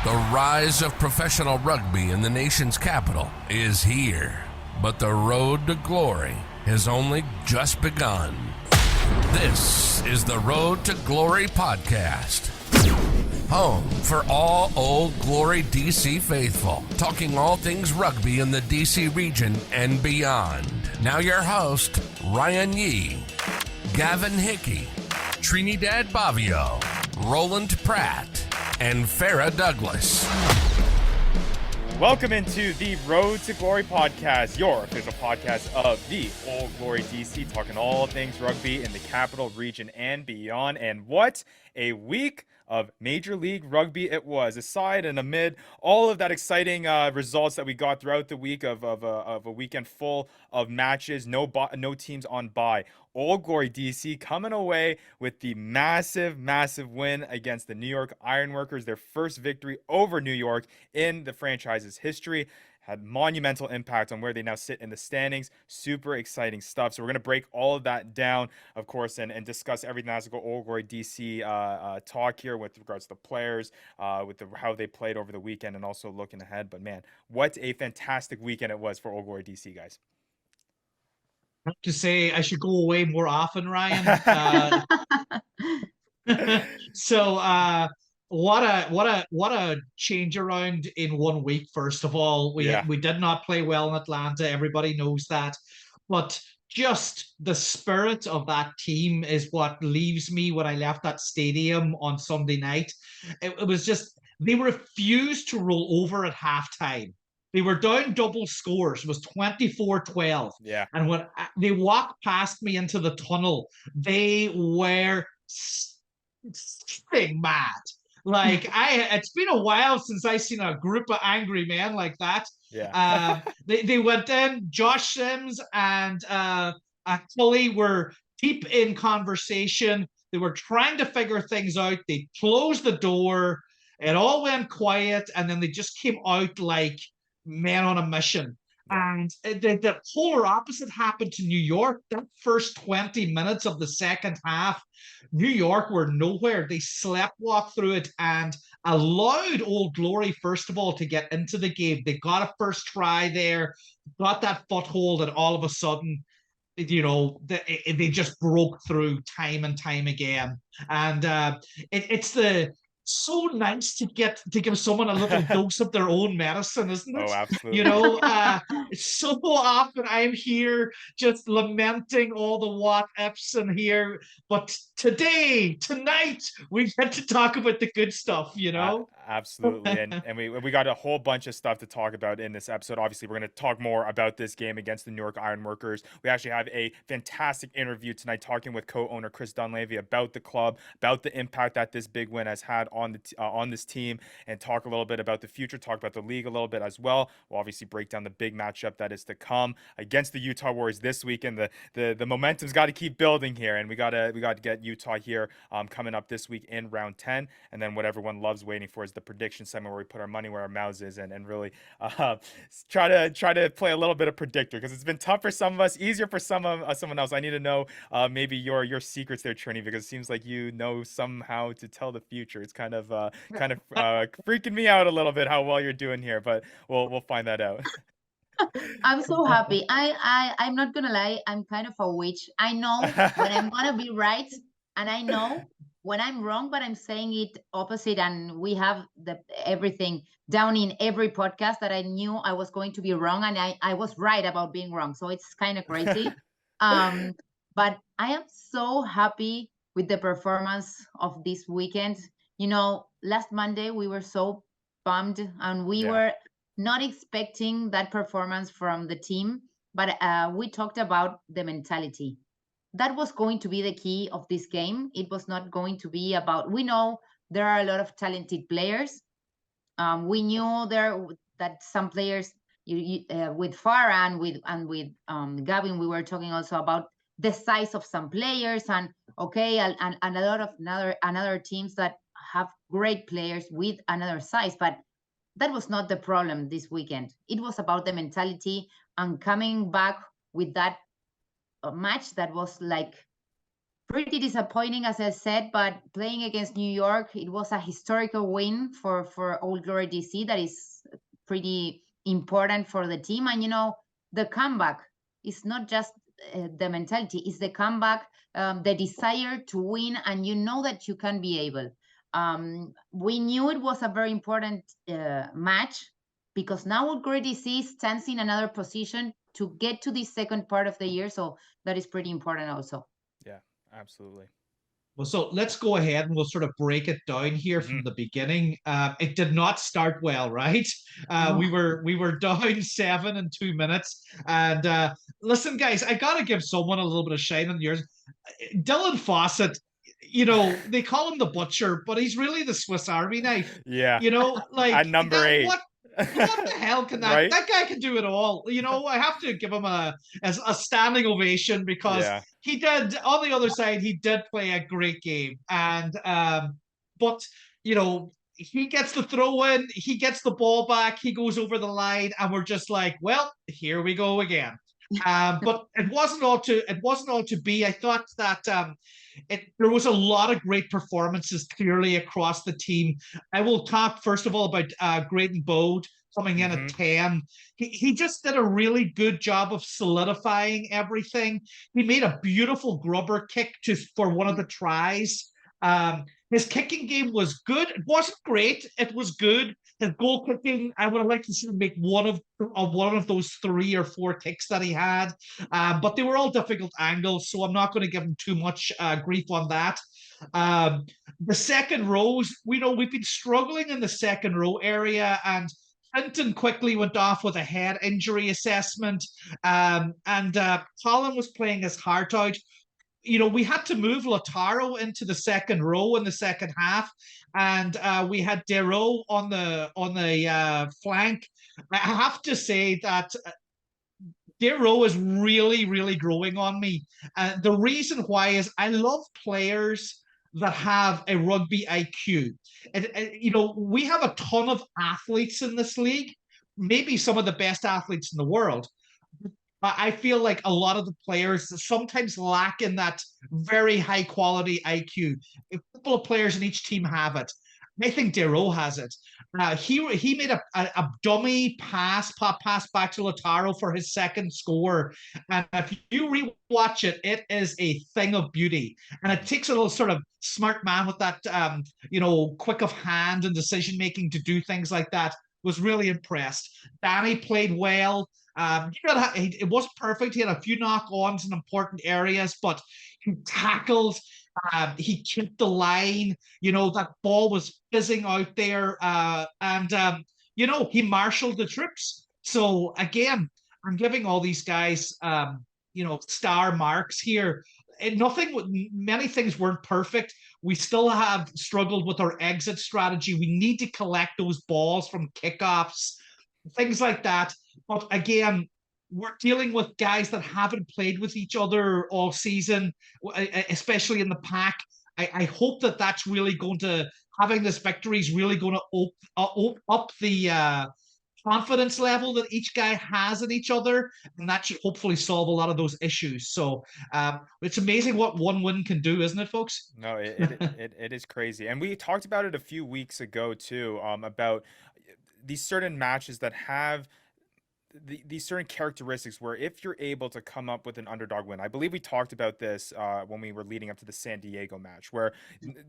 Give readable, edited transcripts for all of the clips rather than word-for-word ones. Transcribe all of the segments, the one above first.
The rise of professional rugby in the nation's capital is here, but the road to glory has only just begun. This is the Road to Glory podcast, home for all Old Glory DC faithful, talking all things rugby in the DC region and beyond. Now your host, Ryan Yee, Gavin Hickey, Trinidad Bavio, Roland Pratt, and Farah Douglas. Welcome into the Road to Glory podcast, your official podcast of the Old Glory DC, talking all things rugby in the capital region and beyond. And what a week of Major League Rugby it was. Aside and amid all of that exciting results that we got throughout the week of a weekend full of matches, no teams on bye. Old Glory DC coming away with the massive win against the New York Ironworkers, their first victory over New York in the franchise's history. Had monumental impact on where they now sit in the standings. Super exciting stuff. So we're going to break all of that down, of course, and discuss everything that's going to go Old Glory DC talk here with regards to the players, with how they played over the weekend, and also looking ahead. But man, what a fantastic weekend it was for Old Glory DC, guys. I have to say I should go away more often, Ryan. What a change around in 1 week. First of all, we did not play well in Atlanta. Everybody knows that, but just the spirit of that team is what leaves me when I left that stadium on Sunday night. It was just, they refused to roll over at halftime. They were down double scores. It was 24-12. Yeah. And when they walked past me into the tunnel, they were sting mad. Like, it's been a while since I seen a group of angry men like that. Yeah. They went in. Josh Sims and Tully were deep in conversation. They were trying to figure things out. They closed the door. It all went quiet, and then they just came out like men on a mission. And the polar opposite happened to New York. That first 20 minutes of the second half, New York were nowhere. They sleptwalked through it and allowed Old Glory, first of all, to get into the game. They got a first try there, got that foothold, and all of a sudden, you know, they just broke through time and time again. And it's so nice to give someone a little dose of their own medicine, isn't it? Oh, absolutely. You know, so often I'm here just lamenting all the what ifs in here, but tonight, we get to talk about the good stuff, you know? Absolutely. And we got a whole bunch of stuff to talk about in this episode. Obviously, we're going to talk more about this game against the New York Ironworkers. We actually have a fantastic interview tonight talking with co-owner Chris Dunlavey about the club, about the impact that this big win has had on this team, and talk a little bit about the future, talk about the league a little bit as well. We'll obviously break down the big matchup that is to come against the Utah Warriors this week, and the momentum's got to keep building here, and we got to get Utah here coming up this week in round 10, and then what everyone loves waiting for is the prediction segment where we put our money where our mouths is and really try to play a little bit of predictor, because it's been tough for some of us, easier for someone else. I need to know maybe your secrets there, Trini, because it seems like you know somehow to tell the future. It's kind of freaking me out a little bit how well you're doing here, but we'll find that out. I'm so happy. I'm not gonna lie, I'm kind of a witch. I know when I'm gonna be right, and I know when I'm wrong, but I'm saying it opposite. And we have everything down in every podcast that I knew I was going to be wrong, and I was right about being wrong. So it's kind of crazy. But I am so happy with the performance of this weekend. You know, last Monday we were so bummed, and we were not expecting that performance from the team, but we talked about the mentality. That was going to be the key of this game. It was not going to be about, we know there are a lot of talented players. We knew that some players with Farah and with Gavin, we were talking also about the size of some players, and a lot of another teams that have great players with another size, but that was not the problem this weekend. It was about the mentality and coming back with that match that was like pretty disappointing, as I said, but playing against New York, it was a historical win for Old Glory DC. That is pretty important for the team. And, the comeback is not just the mentality, it's the comeback, the desire to win, and you know that you can be able. We knew it was a very important match, because now Old Glory DC stands in another position to get to the second part of the year. So that is pretty important also. Yeah, absolutely. Well, so let's go ahead and we'll sort of break it down here from the beginning. It did not start well, right? We were down 7 in 2 minutes. And listen, guys, I gotta give someone a little bit of shine on yours. Dylan Fawcett, they call him the butcher, but he's really the Swiss Army knife. Yeah. Like At number 8. What the hell can that Right? that guy can do it all? I have to give him a standing ovation, because he did. On the other side, he did play a great game. And but he gets the throw in, he gets the ball back, he goes over the line, and we're just like, well, here we go again. But it wasn't all to be. I thought that there was a lot of great performances clearly across the team. I will talk first of all about Graydon Bode coming in at 10. He just did a really good job of solidifying everything. He made a beautiful grubber kick for one of the tries. His kicking game was good. It wasn't great. It was good. His goal kicking, I would have liked to see him make one of those 3 or 4 kicks that he had. But they were all difficult angles, so I'm not going to give him too much grief on that. The second rows, we've been struggling in the second row area, and Clinton quickly went off with a head injury assessment. And Colin was playing his heart out. We had to move Lautaro into the second row in the second half, and we had Dero on the flank. I have to say that Dero is really, really growing on me. The reason why is I love players that have a rugby IQ. We have a ton of athletes in this league, maybe some of the best athletes in the world. I feel like a lot of the players sometimes lack in that very high quality IQ. A couple of players in each team have it. I think Dero has it. He made a dummy pass back to Lautaro for his second score. And if you rewatch it, it is a thing of beauty. And it takes a little sort of smart man with that, quick of hand and decision making to do things like that. Was really impressed. Danny played well. It wasn't perfect. He had a few knock-ons in important areas, but he tackled. He kicked the line. That ball was fizzing out there, and he marshaled the troops. So again, I'm giving all these guys, star marks here. Many things weren't perfect. We still have struggled with our exit strategy. We need to collect those balls from kickoffs, things like that. But again, we're dealing with guys that haven't played with each other all season, especially in the pack. I hope that that's really having this victory is really going to up the confidence level that each guy has in each other, and that should hopefully solve a lot of those issues. So it's amazing what one win can do, isn't it, folks? No, it is crazy. And we talked about it a few weeks ago too, about these certain matches that have these certain characteristics where if you're able to come up with an underdog win, I believe we talked about this when we were leading up to the San Diego match, where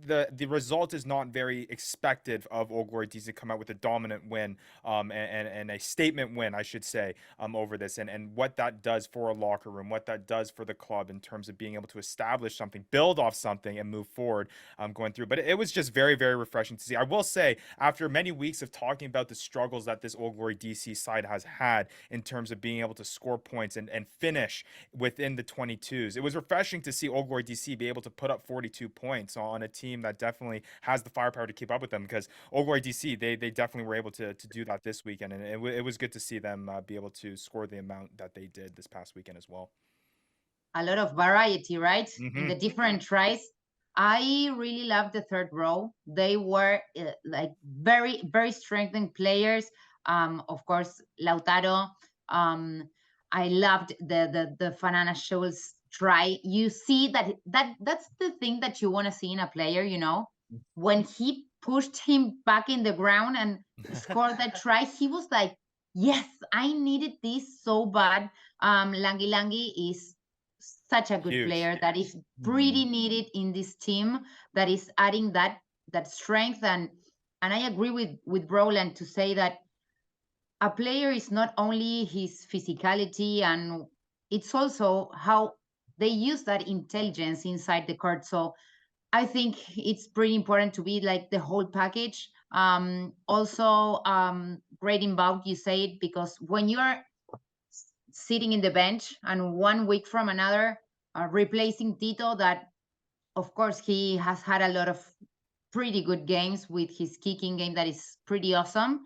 the result is not very expected of Old Glory DC to come out with a dominant win, and a statement win, I should say, over this, and what that does for a locker room, what that does for the club in terms of being able to establish something, build off something, and move forward going through. But it was just very, very refreshing to see. I will say, after many weeks of talking about the struggles that this Old Glory DC side has had in terms of being able to score points and finish within the 22s. It was refreshing to see Old Glory DC be able to put up 42 points on a team that definitely has the firepower to keep up with them, because Old Glory DC, they definitely were able to do that this weekend, and it was good to see them be able to score the amount that they did this past weekend as well. A lot of variety, right? In the different tries. I really loved the third row. They were like very, very strengthened players. Of course, Lautaro. I loved the Fanana Schultz try, you see that's the thing that you want to see in a player, when he pushed him back in the ground and scored that try, he was like, yes, I needed this so bad. Langi Langi is such a good Huge. player that is pretty needed in this team, that is adding that strength. And I agree with Roland to say that a player is not only his physicality, and it's also how they use that intelligence inside the court. So I think it's pretty important to be like the whole package. Also, great inbound, you say it, because when you're sitting in the bench and 1 week from another, replacing Tito, that of course he has had a lot of pretty good games with his kicking game that is pretty awesome,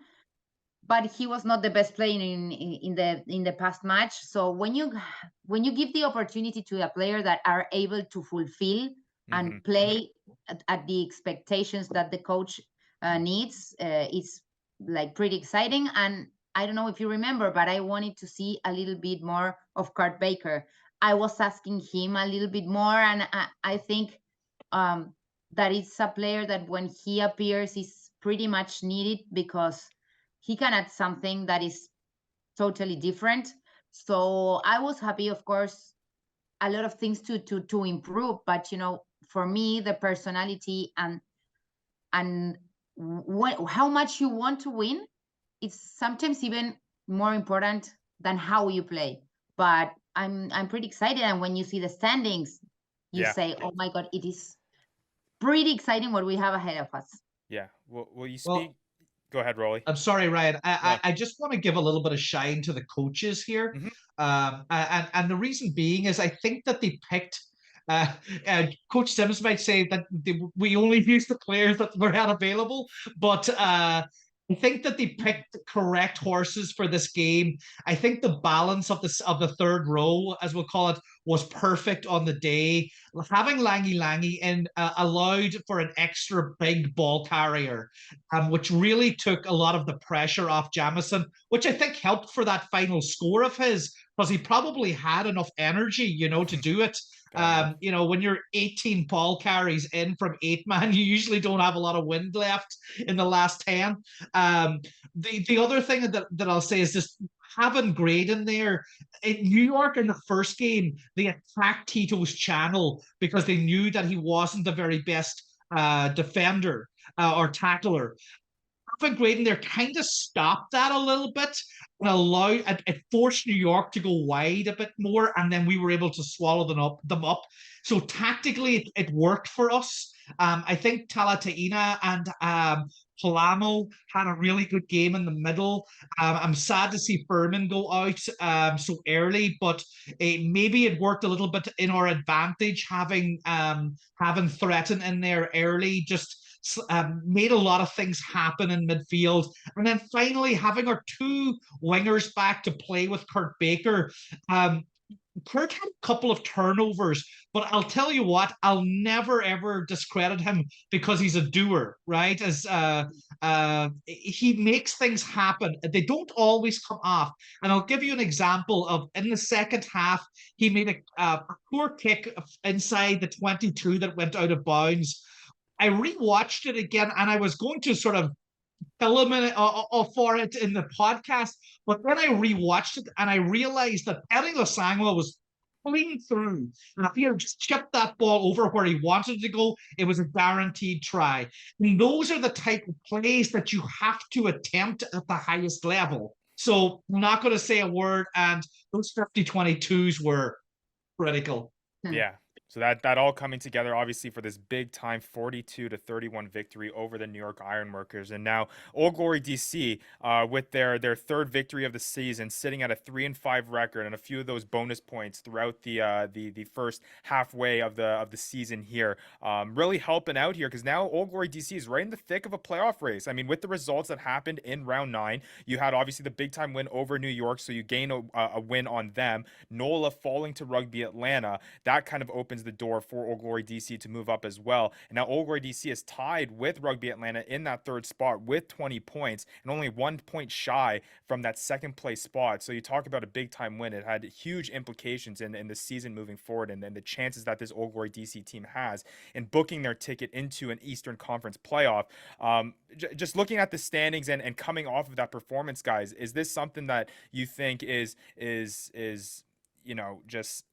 but he was not the best player in the past match. So when you give the opportunity to a player that are able to fulfill and play at the expectations that the coach needs, it's like pretty exciting. And I don't know if you remember, but I wanted to see a little bit more of Kurt Baker. I was asking him a little bit more, and I think that it's a player that when he appears is pretty much needed, because he can add something that is totally different. So I was happy, of course, a lot of things to improve, but for me, the personality and how much you want to win, it's sometimes even more important than how you play. But I'm pretty excited, and when you see the standings, you say, oh my God, it is pretty exciting what we have ahead of us. Yeah. Will you speak? Go ahead, Rolly. I'm sorry, Ryan. I just want to give a little bit of shine to the coaches here. And the reason being is I think that they picked, Coach Sims might say that we only use the players that were not available, but I think that they picked correct horses for this game. I think the balance of the third row, as we'll call it, was perfect on the day. Having Langi Langi in allowed for an extra big ball carrier, which really took a lot of the pressure off Jamison, which I think helped for that final score of his, because he probably had enough energy, to do it. When you're 18 ball carries in from 8-man, you usually don't have a lot of wind left in the last 10. The other thing that I'll say is just having Graydon there. In New York in the first game, they attacked Tito's channel because they knew that he wasn't the very best defender or tackler. Having Graydon there kind of stopped that a little bit and allowed it forced New York to go wide a bit more, and then we were able to swallow them up. So tactically, it worked for us. I think Talataina and Palamo had a really good game in the middle. I'm sad to see Furman go out so early, but maybe it worked a little bit in our advantage having Threaten in there early. Just made a lot of things happen in midfield. And then finally, having our two wingers back to play with Kurt Baker. Kurt had a couple of turnovers, but I'll tell you what, I'll never ever discredit him because he's a doer, right? As he makes things happen. They don't always come off. And I'll give you an example of in the second half, he made a poor kick inside the 22 that went out of bounds. I rewatched it again, and I was going to sort of kill him for it in the podcast, but then I rewatched it and I realized that Eddie Lasangwa was clean through, and if he had just chipped that ball over where he wanted to go, it was a guaranteed try. And those are the type of plays that you have to attempt at the highest level. So I'm not going to say a word, and those 50-22s were critical. Yeah. So that all coming together, obviously, for this big time 42-31 victory over the New York Ironworkers. And now Old Glory DC, with their third victory of the season, sitting at a 3-5 record, and a few of those bonus points throughout the first halfway of the season here, really helping out here, because now Old Glory DC is right in the thick of a playoff race. I mean, with the results that happened in round 9, you had obviously the big time win over New York, so you gain a win on them. NOLA falling to Rugby Atlanta, that kind of opens the door for Old Glory DC to move up as well. And now Old Glory DC is tied with Rugby Atlanta in that third spot with 20 points and only 1 point shy from that second place spot. So you talk about a big time win. It had huge implications in the season moving forward, and the chances that this Old Glory DC team has in booking their ticket into an Eastern Conference playoff. Just looking at the standings and coming off of that performance, guys, is this something that you think is just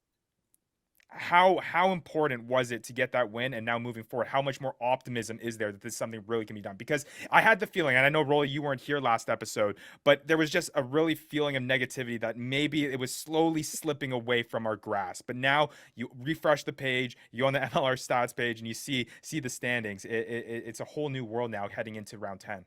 how important was it to get that win? And now moving forward, how much more optimism is there that this is something really can be done? Because I had the feeling, and I know, Roly, you weren't here last episode, but there was just a really feeling of negativity that maybe it was slowly slipping away from our grasp. But now you refresh the page, you go on the MLR stats page, and you see the standings. It's a whole new world now heading into round 10.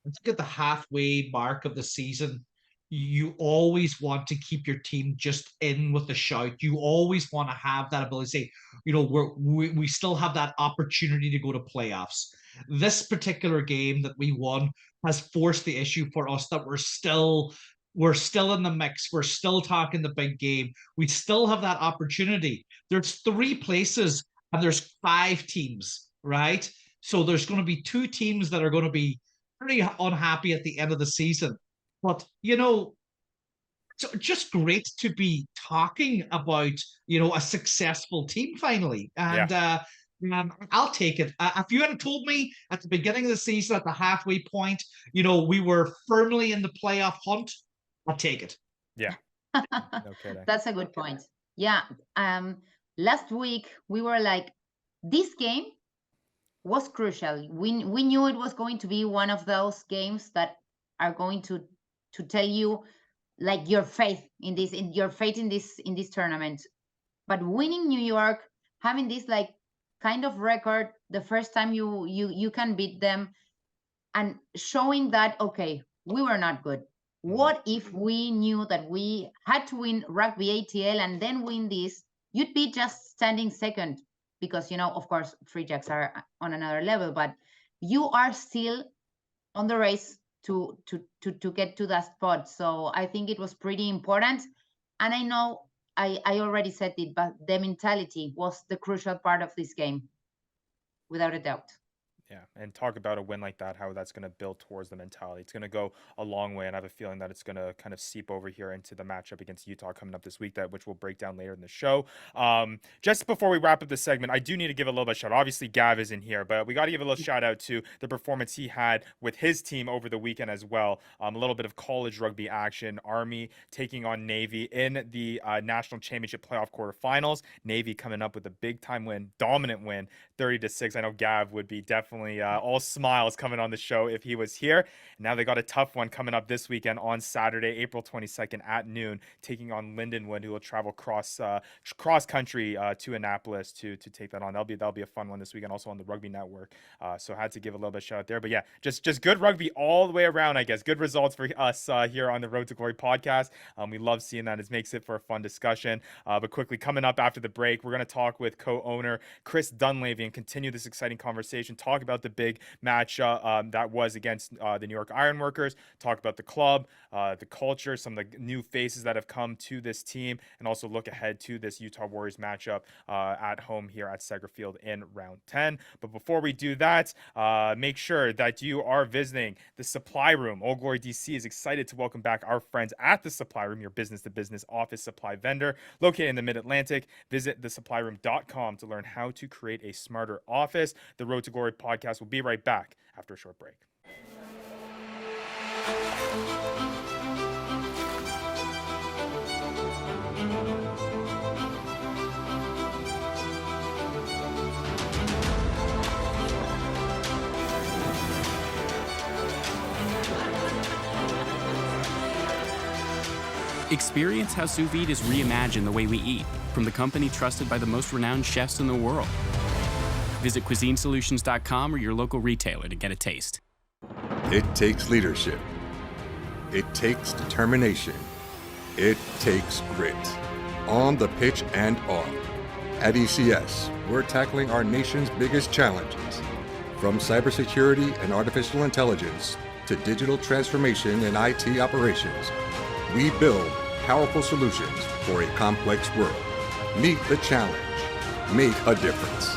Let's get the halfway mark of the season. You always want to keep your team just in with a shout. You always want to have that ability to say, we still have that opportunity to go to playoffs. This particular game that we won has forced the issue for us that we're still in the mix. We're still talking the big game. We still have that opportunity. There's 3 places and there's 5 teams, right? So there's going to be 2 teams that are going to be pretty unhappy at the end of the season. But, it's just great to be talking about, a successful team finally. And I'll take it. If you had told me at the beginning of the season, at the halfway point, we were firmly in the playoff hunt, I'll take it. Yeah. No kidding. That's a good point. Yeah. Last week, we were like, this game was crucial. We knew it was going to be one of those games that are going to tell you like your faith in this tournament. But winning New York, having this like kind of record, the first time you can beat them, and showing that, okay, we were not good. What if we knew that we had to win Rugby ATL and then win this? You'd be just standing second, because of course Free Jacks are on another level, but you are still on the race to get to that spot. So I think it was pretty important. And I know I already said it, but the mentality was the crucial part of this game, without a doubt. Yeah, and talk about a win like that, how that's going to build towards the mentality. It's going to go a long way, and I have a feeling that it's going to kind of seep over here into the matchup against Utah coming up this week, which we'll break down later in the show. Just before we wrap up this segment, I do need to give a little bit of shout out. Obviously, Gav isn't here, but we got to give a little shout out to the performance he had with his team over the weekend as well. A little bit of college rugby action. Army taking on Navy in the National Championship playoff quarterfinals. Navy coming up with a big-time win, dominant win, 30-6. I know Gav would be definitely all smiles coming on the show if he was here. Now they got a tough one coming up this weekend on Saturday, April 22nd at noon, taking on Lindenwood, who will travel cross country to Annapolis to take that on. That'll be a fun one this weekend, also on the Rugby Network. So I had to give a little bit of shout out there. But yeah, just good rugby all the way around, I guess. Good results for us here on the Road to Glory podcast. We love seeing that. It makes it for a fun discussion. But quickly, coming up after the break, we're going to talk with co-owner Chris Dunlavey and continue this exciting conversation. Talk about the big match that was against the New York Ironworkers. Talk about the club, the culture, some of the new faces that have come to this team, and also look ahead to this Utah Warriors matchup at home here at Segra Field in round 10. But before we do that, make sure that you are visiting the Supply Room. Old Glory DC is excited to welcome back our friends at the Supply Room, your business-to-business office supply vendor located in the Mid-Atlantic. Visit thesupplyroom.com to learn how to create a smarter office. The Road to Glory podcast will be right back after a short break. Experience how sous vide is reimagined the way we eat, from the company trusted by the most renowned chefs in the world. Visit cuisinesolutions.com or your local retailer to get a taste. It takes leadership. It takes determination. It takes grit. On the pitch and off. At ECS, we're tackling our nation's biggest challenges. From cybersecurity and artificial intelligence to digital transformation and IT operations, we build powerful solutions for a complex world. Meet the challenge. Make a difference.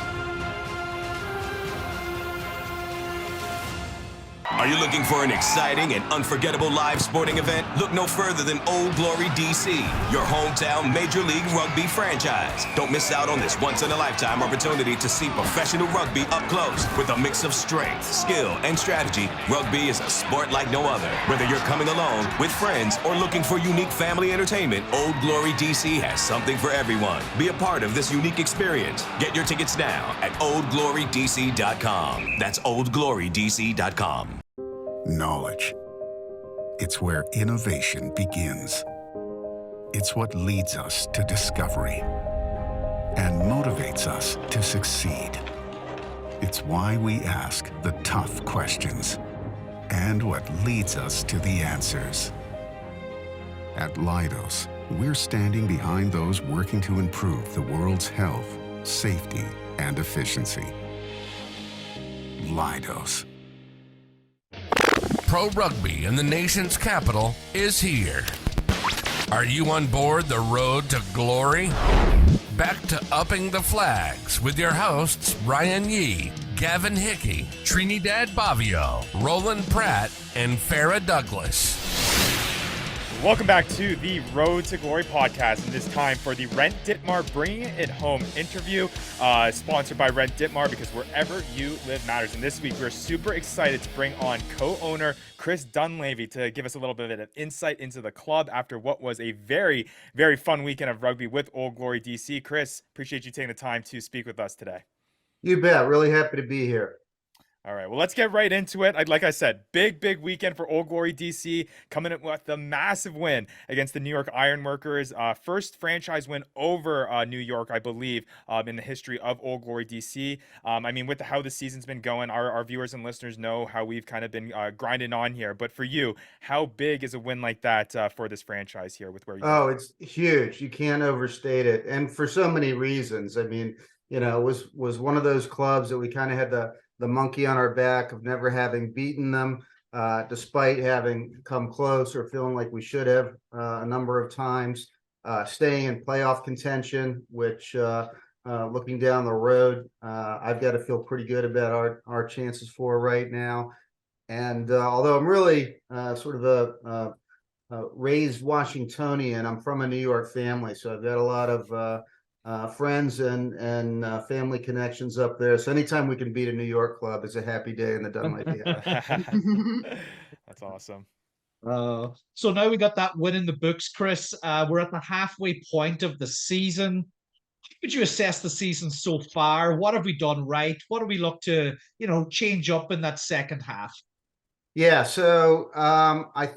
Are you looking for an exciting and unforgettable live sporting event? Look no further than Old Glory DC, your hometown Major League Rugby franchise. Don't miss out on this once-in-a-lifetime opportunity to see professional rugby up close. With a mix of strength, skill, and strategy, rugby is a sport like no other. Whether you're coming alone, with friends, or looking for unique family entertainment, Old Glory DC has something for everyone. Be a part of this unique experience. Get your tickets now at oldglorydc.com. That's oldglorydc.com. Knowledge. It's where innovation begins. It's what leads us to discovery and motivates us to succeed. It's why we ask the tough questions and what leads us to the answers. At Leidos, we're standing behind those working to improve the world's health, safety, and efficiency. Leidos. Pro rugby in the nation's capital is here. Are you on board the road to glory? Back to upping the flags with your hosts Ryan Yee, Gavin Hickey, Trinidad Bavio, Roland Pratt, and Farah Douglas. Welcome back to the Road to Glory podcast, and this time for the Rent Ditmar Bringing It Home interview, sponsored by Rent Ditmar, because wherever you live matters. And this week, we're super excited to bring on co-owner Chris Dunlavey to give us a little bit of insight into the club after what was a very, very fun weekend of rugby with Old Glory DC. Chris, appreciate you taking the time to speak with us today. You bet. Really happy to be here. All right, well, let's get right into it. Like I said, big weekend for Old Glory DC, coming in with a massive win against the New York Ironworkers. First franchise win over New York, I believe, in the history of Old Glory DC. I mean, with how the season's been going, our viewers and listeners know how we've kind of been grinding on here. But for you, how big is a win like that for this franchise here with where you are? Oh, it's huge. You can't overstate it. And for so many reasons. I mean, you know, it was one of those clubs that we kind of had the monkey on our back of never having beaten them, despite having come close or feeling like we should have a number of times, staying in playoff contention, which looking down the road, I've got to feel pretty good about our chances for right now. And although I'm really sort of a raised Washingtonian, I'm from a New York family, so I've got a lot of friends and family connections up there. So anytime we can beat a New York club is a happy day in the Dunlavey house. That's awesome. So now we got that win in the books, Chris. We're at the halfway point of the season. How would you assess the season so far? What have we done right? What do we look to, change up in that second half? Yeah, so I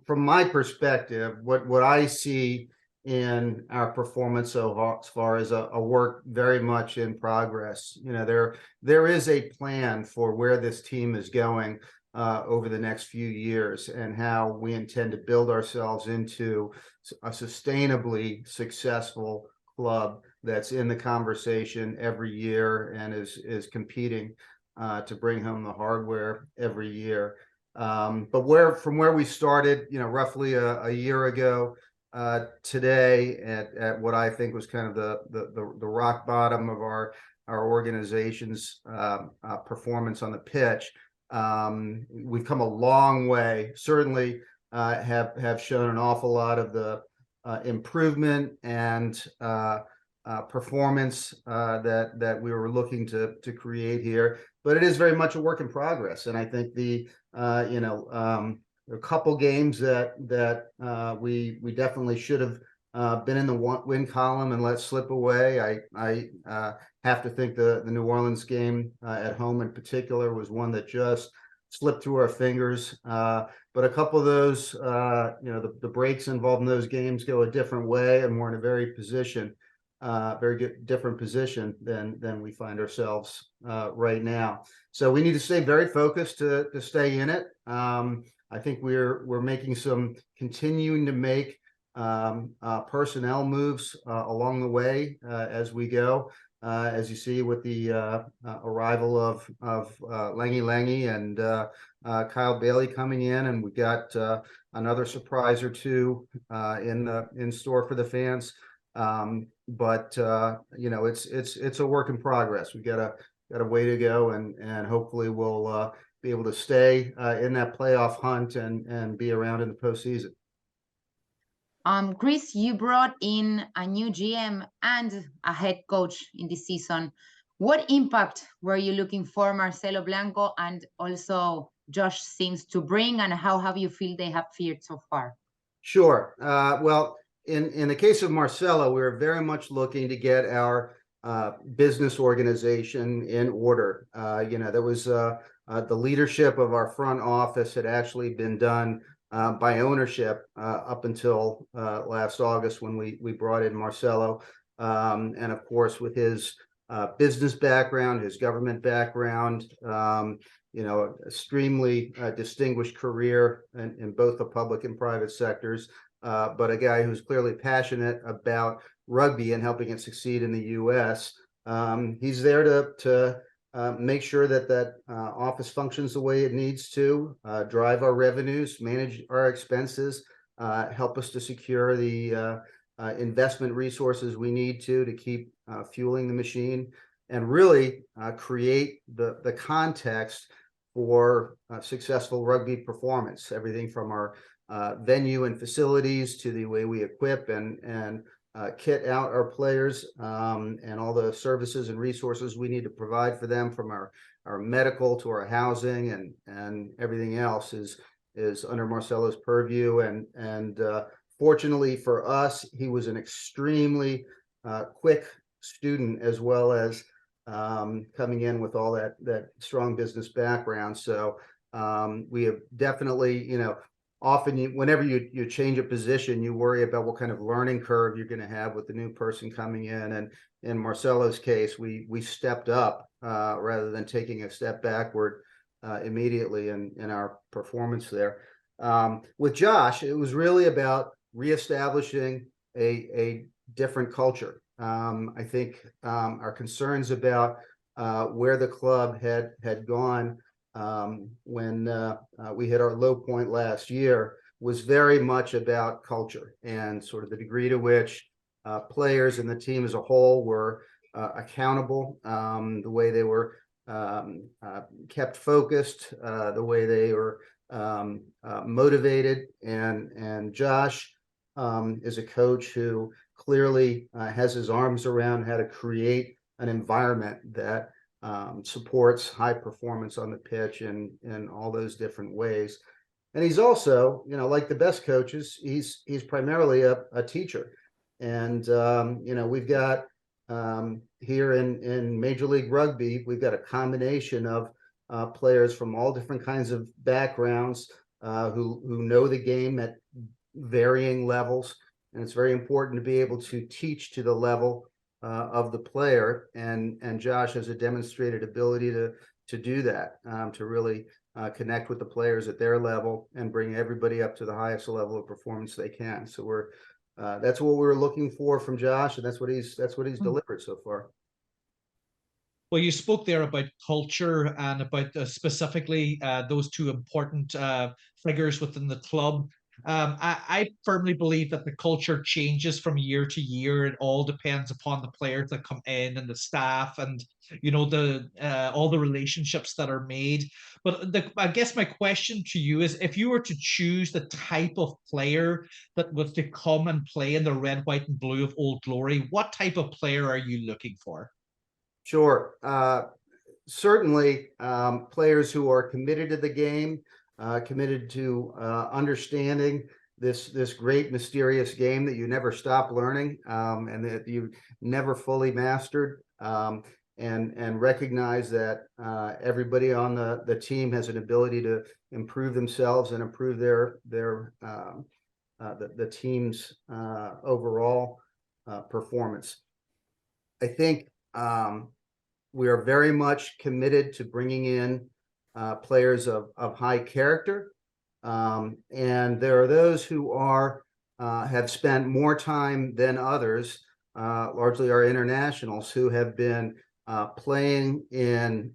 from my perspective, what I see in our performance so far as a work very much in progress. There is a plan for where this team is going over the next few years and how we intend to build ourselves into a sustainably successful club that's in the conversation every year and is competing to bring home the hardware every year. But from where we started, roughly a year ago, today at what I think was kind of the rock bottom of our organization's performance on the pitch. We've come a long way, certainly have shown an awful lot of the improvement and performance that we were looking to create here, but it is very much a work in progress. And I think there are a couple games that we definitely should have been in the win column and let slip away. I have to think the New Orleans game at home in particular was one that just slipped through our fingers. But a couple of those, the breaks involved in those games go a different way, and we're in a very different position than we find ourselves right now. So we need to stay very focused to stay in it. I think we're continuing to make personnel moves along the way as we go. As you see with the arrival of Langy and Kyle Bailey coming in, and we got another surprise or two in store for the fans But it's a work in progress. We've got a way to go, and hopefully we'll be able to stay in that playoff hunt and be around in the postseason. Chris, you brought in a new GM and a head coach in this season. What impact were you looking for Marcelo Blanco and also Josh Sims to bring, and how have you feel they have fared so far? Sure. Well, in the case of Marcelo, we were very much looking to get our business organization in order. There was the leadership of our front office had actually been done by ownership up until last August when we brought in Marcelo. And of course, with his business background, his government background, extremely distinguished career in both the public and private sectors, but a guy who's clearly passionate about rugby and helping it succeed in the U.S. He's there to make sure that office functions the way it needs to, drive our revenues, manage our expenses, help us to secure the investment resources we need to keep fueling the machine, and really create the context for successful rugby performance. Everything from our venue and facilities to the way we equip and kit out our players, and all the services and resources we need to provide for them, from our medical to our housing and everything else is under Marcelo's purview. And fortunately for us, he was an extremely quick student, as well as coming in with all that strong business background. So we have definitely, often whenever you change a position, you worry about what kind of learning curve you're going to have with the new person coming in. And in Marcelo's case, we stepped up rather than taking a step backward immediately in our performance there. With Josh, it was really about reestablishing a different culture. I think our concerns about where the club had gone when we hit our low point last year was very much about culture and sort of the degree to which players and the team as a whole were accountable, the way they were kept focused, the way they were motivated. And Josh is a coach who clearly has his arms around how to create an environment that supports high performance on the pitch in all those different ways. And he's also, like the best coaches, he's primarily a teacher. And we've got here in Major League Rugby, we've got a combination of players from all different kinds of backgrounds who know the game at varying levels. And it's very important to be able to teach to the level of the player, and Josh has a demonstrated ability to do that, to really connect with the players at their level and bring everybody up to the highest level of performance they can. So that's what we were looking for from Josh, and that's what he's delivered so far. Well, you spoke there about culture and about specifically those two important figures within the club. I firmly believe that the culture changes from year to year. It all depends upon the players that come in and the staff and all the relationships that are made. But I guess my question to you is, if you were to choose the type of player that was to come and play in the red, white, and blue of Old Glory, what type of player are you looking for? Sure. Certainly players who are committed to the game, committed to understanding this great mysterious game that you never stop learning, and that you never fully mastered, and recognize that everybody on the team has an ability to improve themselves and improve the team's overall performance. I think we are very much committed to bringing in players of high character, and there are those who have spent more time than others, largely our internationals, who have been playing in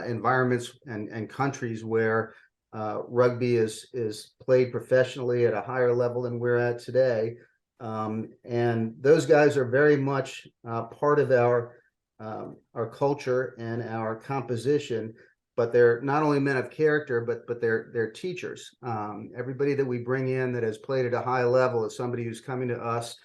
environments and countries where rugby is played professionally at a higher level than we're at today, And those guys are very much part of our culture and our composition. But they're not only men of character, but they're teachers. Everybody that we bring in that has played at a high level is somebody who's coming to us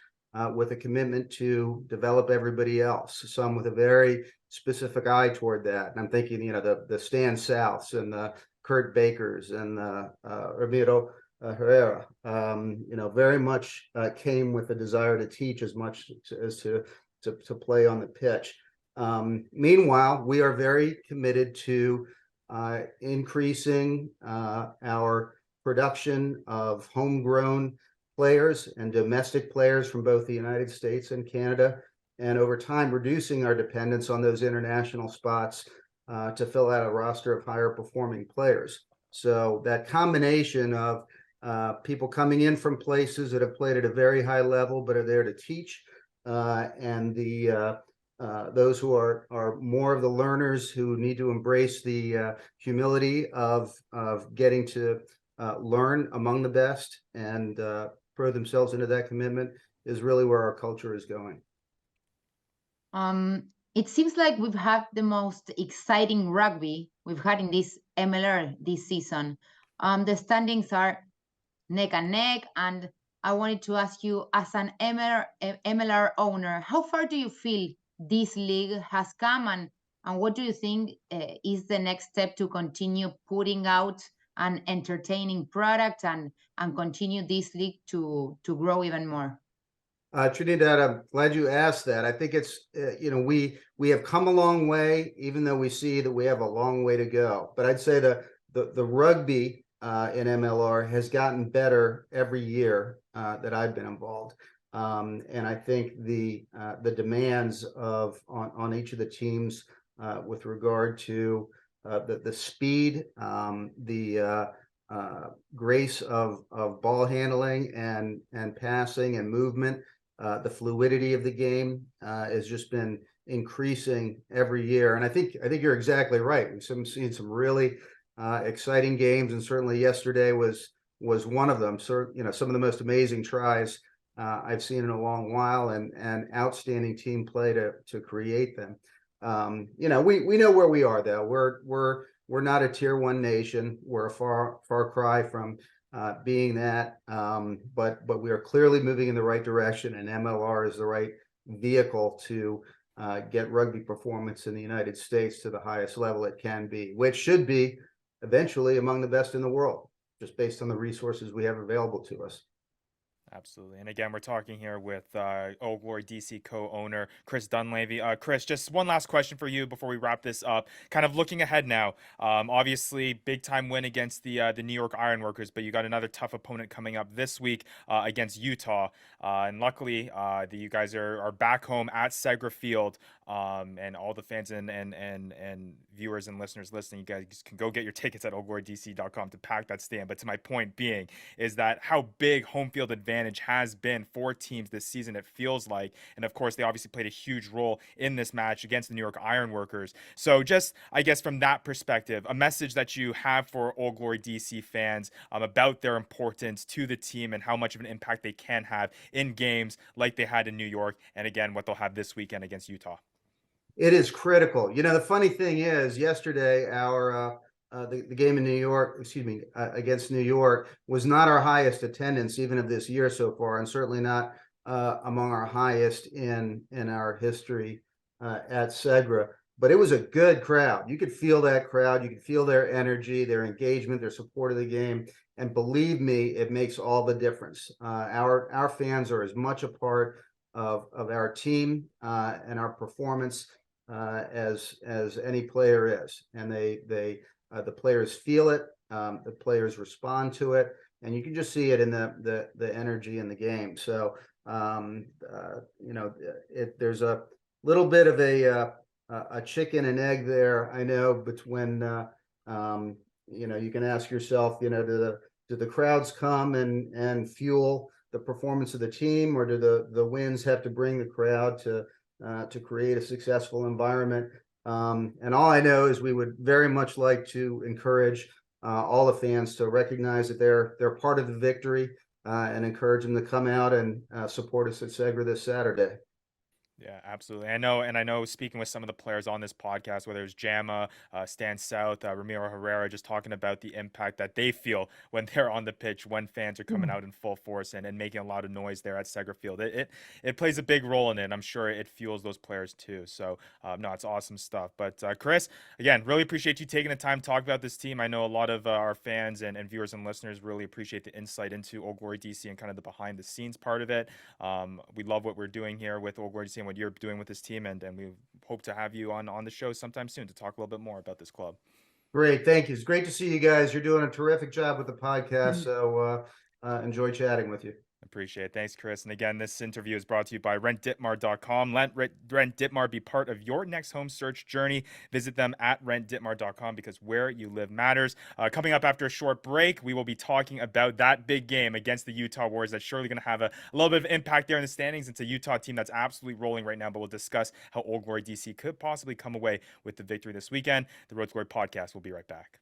with a commitment to develop everybody else. Some with a very specific eye toward that. And I'm thinking, the Stan Souths and the Kurt Bakers and the Ramiro Herrera, very much came with a desire to teach as much as to play on the pitch. Meanwhile, we are very committed to increasing our production of homegrown players and domestic players from both the United States and Canada, and over time reducing our dependence on those international spots to fill out a roster of higher performing players. So that combination of people coming in from places that have played at a very high level but are there to teach, and those who are more of the learners who need to embrace the humility of getting to learn among the best and throw themselves into that commitment is really where our culture is going. It seems like we've had the most exciting rugby we've had in this MLR this season. The standings are neck and neck, and I wanted to ask you, as an MLR owner, how far do you feel this league has come, and what do you think is the next step to continue putting out an entertaining product and continue this league to grow even more? Trinidad, I'm glad you asked that. I think it's, we have come a long way, even though we see that we have a long way to go. But I'd say the rugby in MLR has gotten better every year that I've been involved. And I think the demands on each of the teams with regard to the speed, the grace of ball handling and passing and movement, the fluidity of the game has just been increasing every year. And I think you're exactly right. We've seen some really exciting games, and certainly yesterday was one of them. So, some of the most amazing tries I've seen in a long while, and outstanding team play to create them. We know where we are, though. We're not a tier 1 nation. We're a far cry from being that, but we are clearly moving in the right direction, and MLR is the right vehicle to get rugby performance in the United States to the highest level it can be, which should be eventually among the best in the world, just based on the resources we have available to us. Absolutely. And again, we're talking here with Old Glory DC co-owner Chris Dunlavey. Chris, just one last question for you before we wrap this up. Kind of looking ahead now, obviously big time win against the New York Ironworkers, but you got another tough opponent coming up this week against Utah. And luckily, you guys are back home at Segra Field, and all the fans and viewers and listeners listening, you guys can go get your tickets at oldglorydc.com to pack that stand. But to my point being is that how big home field advantage has been for teams this season, it feels like. And of course, they obviously played a huge role in this match against the New York Ironworkers. So just, I guess, from that perspective, a message that you have for Old Glory DC fans about their importance to the team and how much of an impact they can have in games like they had in New York, and again, what they'll have this weekend against Utah. It is critical. The funny thing is, yesterday, the game in New York, against New York, was not our highest attendance even of this year so far, and certainly not among our highest in our history at Segra. But it was a good crowd. You could feel that crowd. You could feel their energy, their engagement, their support of the game. And believe me, it makes all the difference. Our fans are as much a part of our team and our performance as any player is, and the players feel it, the players respond to it, and you can just see it in the energy in the game. So there's a little bit of a chicken and egg there, I know, between you can ask yourself, do the crowds come and fuel the performance of the team, or do the wins have to bring the crowd to create a successful environment? And all I know is we would very much like to encourage all the fans to recognize that they're part of the victory, and encourage them to come out and support us at Segra this Saturday. Yeah, absolutely. I know speaking with some of the players on this podcast, whether it's Jama, Stan South, Ramiro Herrera, just talking about the impact that they feel when they're on the pitch, when fans are coming out in full force and making a lot of noise there at Segra Field. It plays a big role in it. I'm sure it fuels those players too. So, no, it's awesome stuff. But Chris, again, really appreciate you taking the time to talk about this team. I know a lot of our fans and viewers and listeners really appreciate the insight into Old Glory DC and kind of the behind the scenes part of it. We love what we're doing here with Old Glory DC and what you're doing with this team, and we hope to have you on the show sometime soon to talk a little bit more about this club. Great, thank you. It's great to see you guys. You're doing a terrific job with the podcast, so enjoy chatting with you. Appreciate it. Thanks, Chris. And again, this interview is brought to you by rentditmar.com. Let Rent Ditmar be part of your next home search journey. Visit them at rentditmar.com because where you live matters. Coming up after a short break, we will be talking about that big game against the Utah Warriors. That's surely going to have a little bit of impact there in the standings. It's a Utah team that's absolutely rolling right now, but we'll discuss how Old Glory DC could possibly come away with the victory this weekend. The Road to Glory podcast will be right back.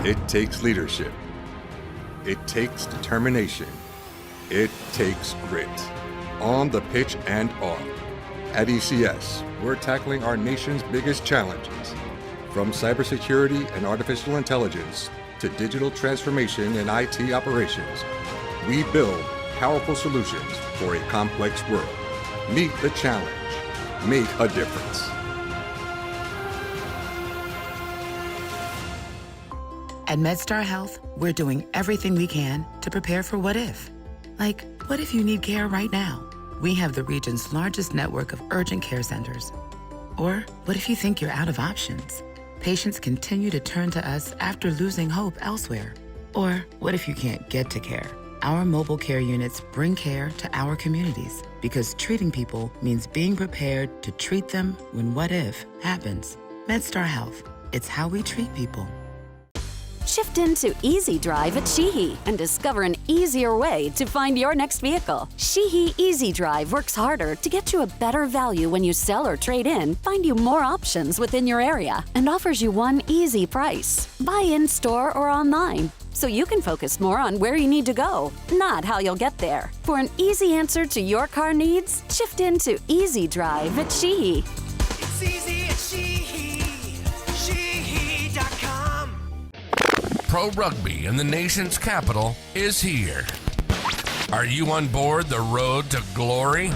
It takes leadership. It takes determination. It takes grit. On the pitch and off. At ECS, we're tackling our nation's biggest challenges. From cybersecurity and artificial intelligence to digital transformation and IT operations, we build powerful solutions for a complex world. Meet the challenge. Make a difference. At MedStar Health, we're doing everything we can to prepare for what if. Like, what if you need care right now? We have the region's largest network of urgent care centers. Or what if you think you're out of options? Patients continue to turn to us after losing hope elsewhere. Or what if you can't get to care? Our mobile care units bring care to our communities because treating people means being prepared to treat them when what if happens. MedStar Health, it's how we treat people. Shift into Easy Drive at Sheehy and discover an easier way to find your next vehicle. Sheehy Easy Drive works harder to get you a better value when you sell or trade in, find you more options within your area, and offers you one easy price. Buy in store or online, so you can focus more on where you need to go, not how you'll get there. For an easy answer to your car needs, shift into Easy Drive at Sheehy. It's easy at Sheehy. Sheehy.com. Pro rugby in the nation's capital is here. Are you on board the road to glory?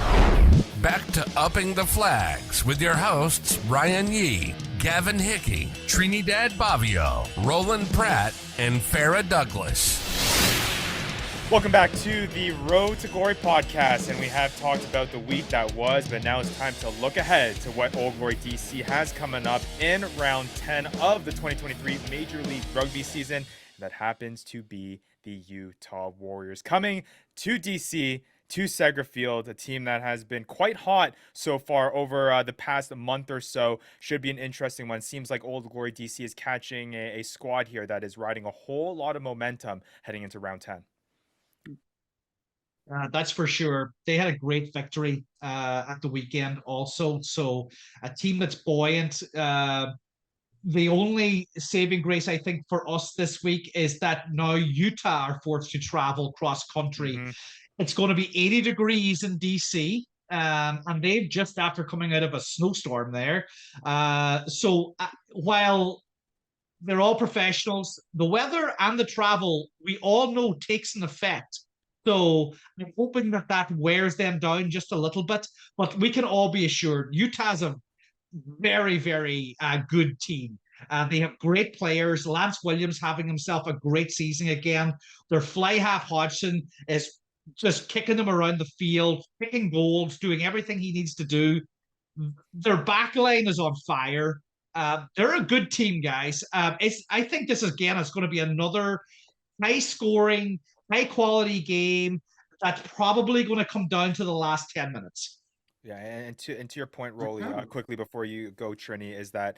Back to upping the flags with your hosts Ryan Yee, Gavin Hickey, Trinidad Bavio, Roland Pratt, and Farah Douglas. Welcome back to the Road to Glory podcast, and we have talked about the week that was, but now it's time to look ahead to what Old Glory DC has coming up in round 10 of the 2023 Major League Rugby season. That happens to be the Utah Warriors coming to DC, to Segra Field, a team that has been quite hot so far over the past month or so. Should be an interesting one. Seems like Old Glory DC is catching a squad here that is riding a whole lot of momentum heading into round 10. That's for sure. They had a great victory at the weekend also. So a team that's buoyant. The only saving grace, I think, for us this week is that now Utah are forced to travel cross country. Mm-hmm. It's going to be 80 degrees in DC. And they've just after coming out of a snowstorm there. So while they're all professionals. The weather and the travel, we all know, takes an effect. So I'm hoping that that wears them down just a little bit. But we can all be assured Utah's a very, very good team. They have great players. Lance Williams having himself a great season again. Their fly half Hodgson is just kicking them around the field, kicking goals, doing everything he needs to do. Their back line is on fire. They're a good team, guys. I think this again is going to be another high scoring, high quality game that's probably going to come down to the last 10 minutes. Yeah, and to your point, Rolly, quickly before you go, Trini, is that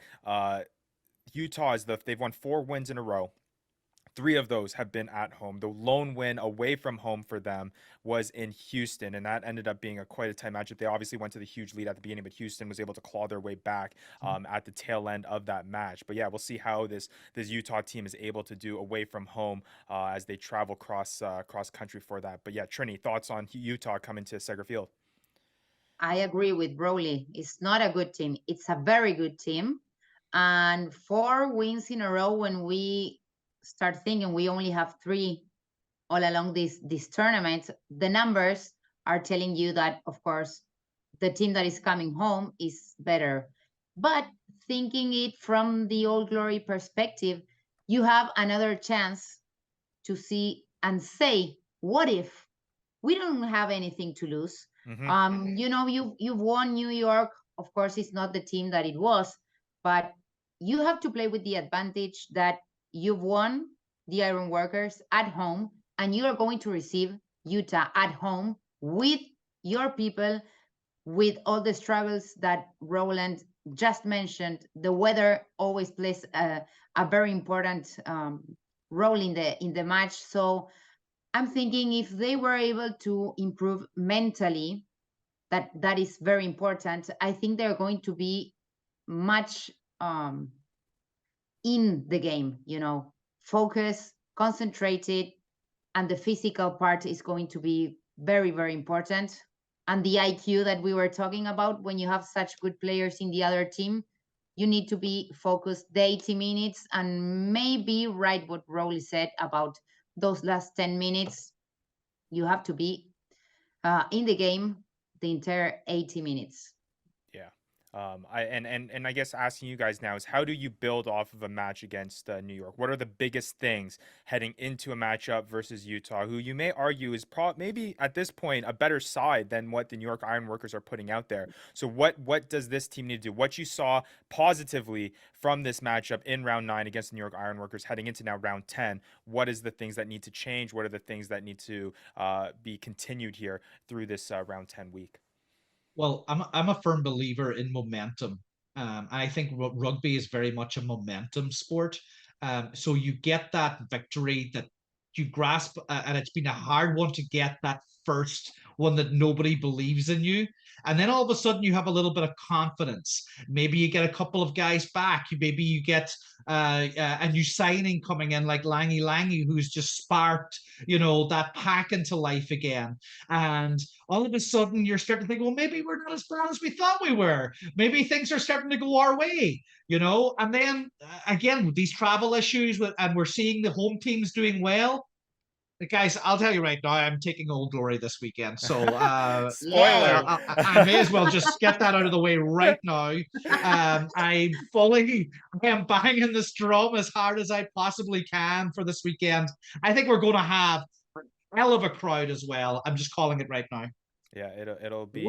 Utah they've won 4 wins in a row. 3 of those have been at home. The lone win away from home for them was in Houston, and that ended up being quite a tight matchup. They obviously went to the huge lead at the beginning, but Houston was able to claw their way back at the tail end of that match. But yeah, we'll see how this Utah team is able to do away from home as they travel cross country for that. But yeah, Trini, thoughts on Utah coming to Seger Field? I agree with Broly. It's not a good team. It's a very good team. And 4 wins in a row, when we start thinking we only have 3 all along this tournament, the numbers are telling you that, of course, the team that is coming home is better. But thinking it from the Old Glory perspective, you have another chance to see and say, what if? We don't have anything to lose. You know, you've won New York. Of course, it's not the team that it was, but you have to play with the advantage that you've won the Ironworkers at home, and you are going to receive Utah at home with your people, with all the struggles that Roland just mentioned. The weather always plays a very important role in the match. So I'm thinking if they were able to improve mentally, that is very important. I think they're going to be much in the game, you know, focused, concentrated, and the physical part is going to be very, very important. And the IQ that we were talking about, when you have such good players in the other team, you need to be focused the 80 minutes and maybe right what Rowley said about those last 10 minutes. You have to be in the game the entire 80 minutes. Yeah. I guess asking you guys now is, how do you build off of a match against New York? What are the biggest things heading into a matchup versus Utah, who you may argue is maybe at this point a better side than what the New York Ironworkers are putting out there? So what does this team need to do? What you saw positively from this matchup in round 9 against the New York Ironworkers heading into now round 10, what is the things that need to change? What are the things that need to be continued here through this round 10 week? Well, I'm a firm believer in momentum. I think rugby is very much a momentum sport. So you get that victory that you grasp, and it's been a hard one to get that first one that nobody believes in you. And then all of a sudden you have a little bit of confidence. Maybe you get a couple of guys back. Maybe you get a new signing coming in like Langy, who's just sparked, you know, that pack into life again. And all of a sudden you're starting to think, well, maybe we're not as bad as we thought we were. Maybe things are starting to go our way, you know? And then again, with these travel issues, and we're seeing the home teams doing well. Guys, I'll tell you right now, I'm taking Old Glory this weekend. So spoiler. I may as well just get that out of the way right now. I am banging this drum as hard as I possibly can for this weekend. I think we're going to have a hell of a crowd as well. I'm just calling it right now. Yeah, it'll be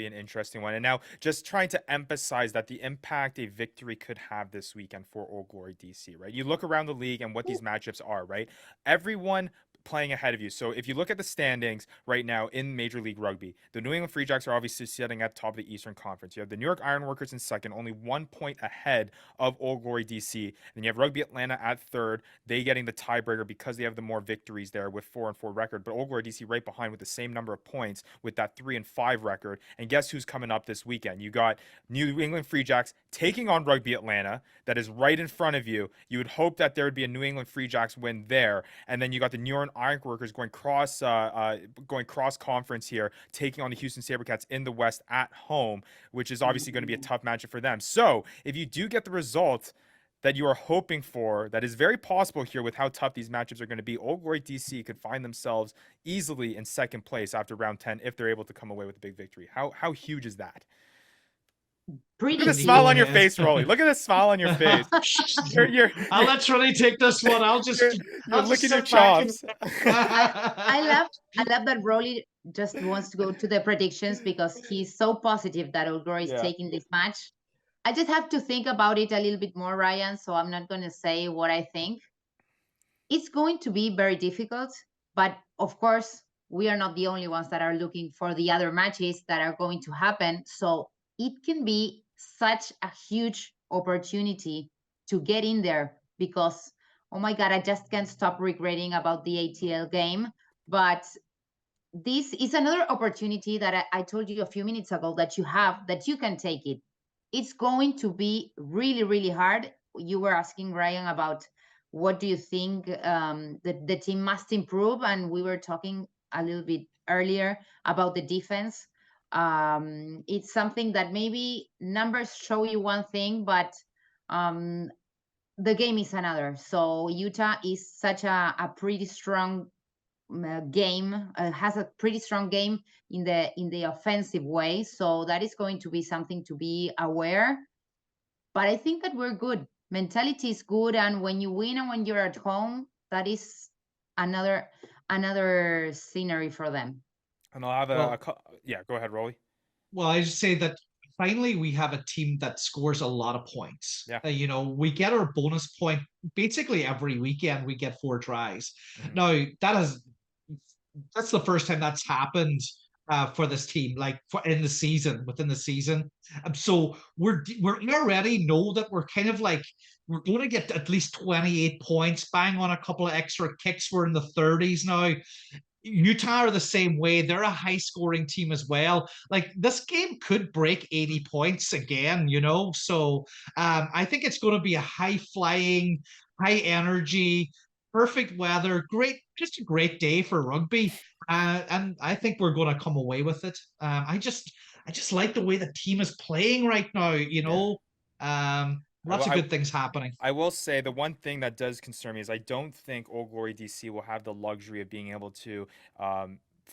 an interesting one. And now, just trying to emphasize that the impact a victory could have this weekend for Old Glory DC, right? You look around the league and what these matchups are, right? Everyone playing ahead of you. So if you look at the standings right now in Major League Rugby, the New England Free Jacks are obviously sitting at top of the Eastern Conference. You have the New York Ironworkers in second, only 1 point ahead of Old Glory DC. Then you have Rugby Atlanta at third, they getting the tiebreaker because they have the more victories there with 4-4 record. But Old Glory DC right behind with the same number of points with that 3-5 record. And guess who's coming up this weekend? You got New England Free Jacks taking on Rugby Atlanta, that is right in front of you. You would hope that there would be a New England Free Jacks win there. And then you got the New York Ironworkers going cross conference here, taking on the Houston SaberCats in the West at home, which is obviously going to be a tough matchup for them. So if you do get the result that you are hoping for that is very possible here with how tough these matchups are going to be. Old Glory DC could find themselves easily in second place after round 10 if they're able to come away with a big victory. How huge is that? Pretty Look at the huge. smile on your Yes. face, Rolly. Look at the smile on your face. You're I'll let Trinny take this one. I'll just licking your sit back and- chops. I love that Rolly just wants to go to the predictions because he's so positive that Old Glory is Yeah. taking this match. I just have to think about it a little bit more, Ryan, so I'm not going to say what I think. It's going to be very difficult, but of course, we are not the only ones that are looking for the other matches that are going to happen. So it can be such a huge opportunity to get in there because, oh my God, I just can't stop regretting about the ATL game. But this is another opportunity that I told you a few minutes ago that you have, that you can take it. It's going to be really, really hard. You were asking Ryan about what do you think the team must improve, and we were talking a little bit earlier about the defense. It's something that maybe numbers show you one thing, but the game is another. So Utah is such a pretty strong game, has a pretty strong game in the offensive way. So that is going to be something to be aware. But I think that we're good. Mentality is good, and when you win and when you're at home, that is another scenery for them. And I'll have yeah, go ahead, Rolly. Well, I just say that finally we have a team that scores a lot of points. Yeah. We get our bonus point basically every weekend. We get 4 tries. Mhm. Now that's the first time that's happened for this team, like within the season. So we're already know that we're kind of like we're going to get at least 28 points, bang on a couple of extra kicks. We're in the 30s now. Utah are the same way. They're a high scoring team as well. Like this game could break 80 points again, So I think it's going to be a high flying, high energy, perfect weather, just a great day for rugby. And I think we're going to come away with it. I just like the way the team is playing right now, Lots of good things happening. I will say the one thing that does concern me is I don't think Old Glory DC will have the luxury of being able to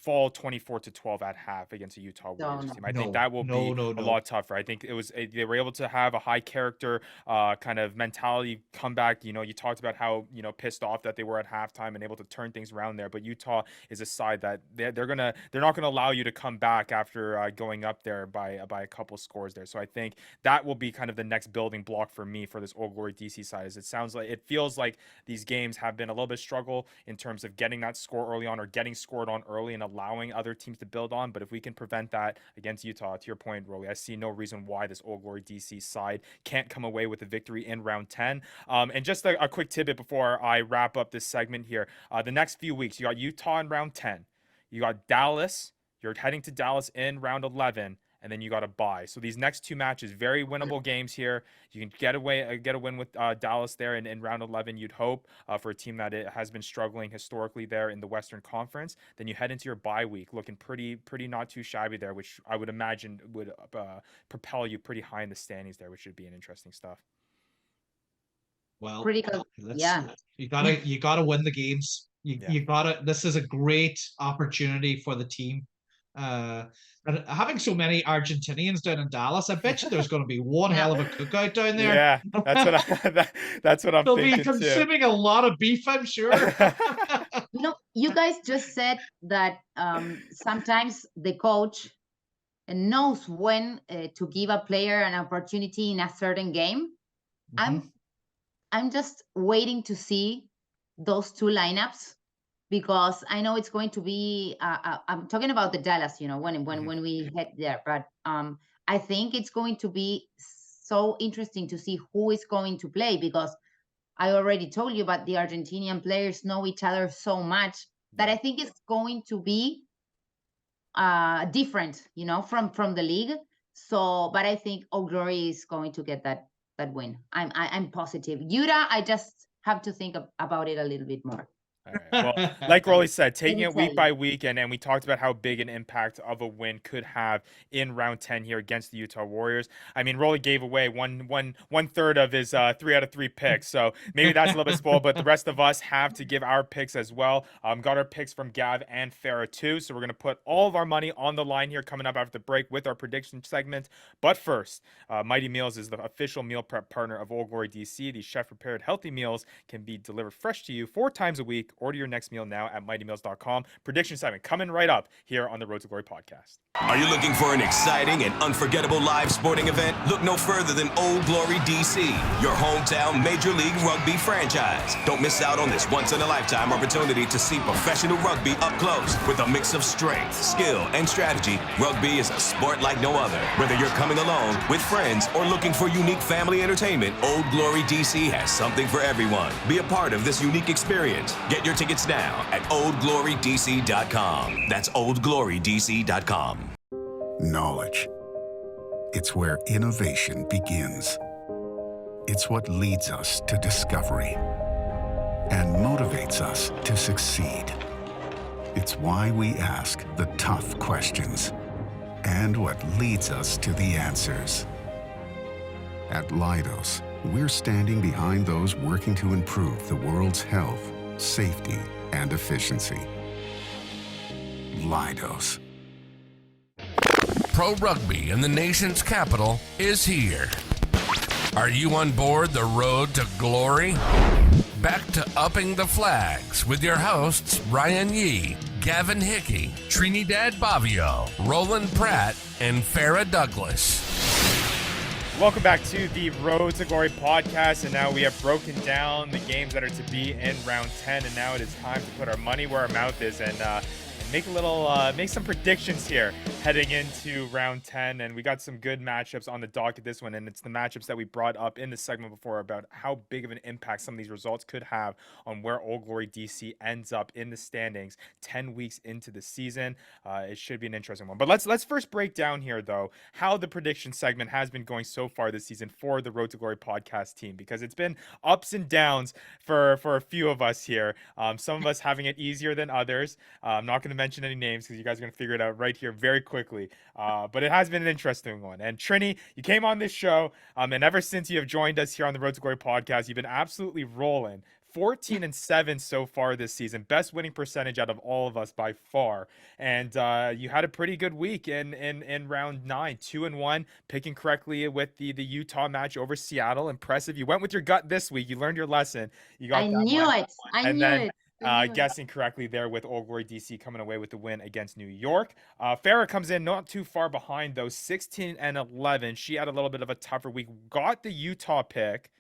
fall 24-12 at half against a Utah Warriors team. I think that will be a lot tougher. I think they were able to have a high character kind of mentality comeback. You talked about how pissed off that they were at halftime and able to turn things around there. But Utah is a side that they're not gonna allow you to come back after going up there by a couple scores there. So I think that will be kind of the next building block for me for this Old Glory DC side. Is it feels like these games have been a little bit struggle in terms of getting that score early on or getting scored on early and allowing other teams to build on. But if we can prevent that against Utah, to your point, Rolly, I see no reason why this Old Glory DC side can't come away with a victory in round 10. And just a quick tidbit before I wrap up this segment here. The next few weeks, you got Utah in round 10. You got Dallas. You're heading to Dallas in round 11. And then you got a bye. So these next 2 matches, very winnable games here. You can get a win with Dallas there in round 11, you'd hope, for a team that has been struggling historically there in the Western Conference. Then you head into your bye week looking pretty not too shabby there, which I would imagine would propel you pretty high in the standings there, which should be an interesting stuff. Well, pretty good. Yeah. You gotta win the games. This is a great opportunity for the team. And having so many Argentinians down in Dallas, I bet you there's going to be one hell of a cookout down there. Yeah, that's what I'm They'll thinking be consuming a lot of beef, I'm sure. You guys just said that sometimes the coach knows when to give a player an opportunity in a certain game. I'm just waiting to see those 2 lineups, because I know it's going to be, I'm talking about the Dallas, when we head there, but I think it's going to be so interesting to see who is going to play, because I already told you, but the Argentinian players know each other so much that I think it's going to be different, from the league. So, but I think Old Glory is going to get that win. I'm positive. Utah, I just have to think about it a little bit more. All right. Well, like Roly said, taking me it week tell by you. week, and we talked about how big an impact of a win could have in round 10 here against the Utah Warriors. I mean, Roly gave away one third of his 3 out of 3 picks, so maybe that's a little bit spoiled. But the rest of us have to give our picks as well. Got our picks from Gav and Farah too, so we're gonna put all of our money on the line here coming up after the break with our prediction segment. But first, Mighty Meals is the official meal prep partner of Old Glory DC. These chef-prepared healthy meals can be delivered fresh to you 4 times a week. Order your next meal now at mightymeals.com. Prediction segment coming right up here on the Road to Glory podcast. Are you looking for an exciting and unforgettable live sporting event? Look no further than Old Glory DC, your hometown Major League Rugby franchise. Don't miss out on this once-in-a-lifetime opportunity to see professional rugby up close. With a mix of strength, skill, and strategy, rugby is a sport like no other. Whether you're coming alone, with friends, or looking for unique family entertainment, Old Glory DC has something for everyone. Be a part of this unique experience. Get your tickets now at oldglorydc.com. That's oldglorydc.com. Knowledge. It's where innovation begins. It's what leads us to discovery and motivates us to succeed. It's why we ask the tough questions and what leads us to the answers. At Leidos, we're standing behind those working to improve the world's health, safety, and efficiency. Leidos. Pro rugby in the nation's capital is here. Are you on board the road to glory? Back to upping the flags with your hosts Ryan Yee, Gavin Hickey, Trinidad Bavio, Roland Pratt, and Farah Douglas. Welcome back to the Road to Glory podcast, and now we have broken down the games that are to be in round 10, and now it is time to put our money where our mouth is and make some predictions here heading into round 10. And we got some good matchups on the docket this one, and it's the matchups that we brought up in the segment before about how big of an impact some of these results could have on where Old Glory DC ends up in the standings 10 weeks into the season. It should be an interesting one. But let's first break down here, though, how the prediction segment has been going so far this season for the Road to Glory podcast team, because it's been ups and downs for a few of us here. Some of us having it easier than others. I'm not going to mention any names because you guys are going to figure it out right here very quickly. But it has been an interesting one. And Trini, you came on this show, and ever since you have joined us here on the Road to Glory podcast, you've been absolutely rolling. 14-7 so far this season, best winning percentage out of all of us by far. And you had a pretty good week in round 9, 2-1, picking correctly with the Utah match over Seattle. Impressive. You went with your gut this week. You learned your lesson. You got I knew it. I knew it. Guessing correctly there with Old Glory DC coming away with the win against New York. Farah comes in not too far behind though, 16-11. She had a little bit of a tougher week. Got the Utah pick,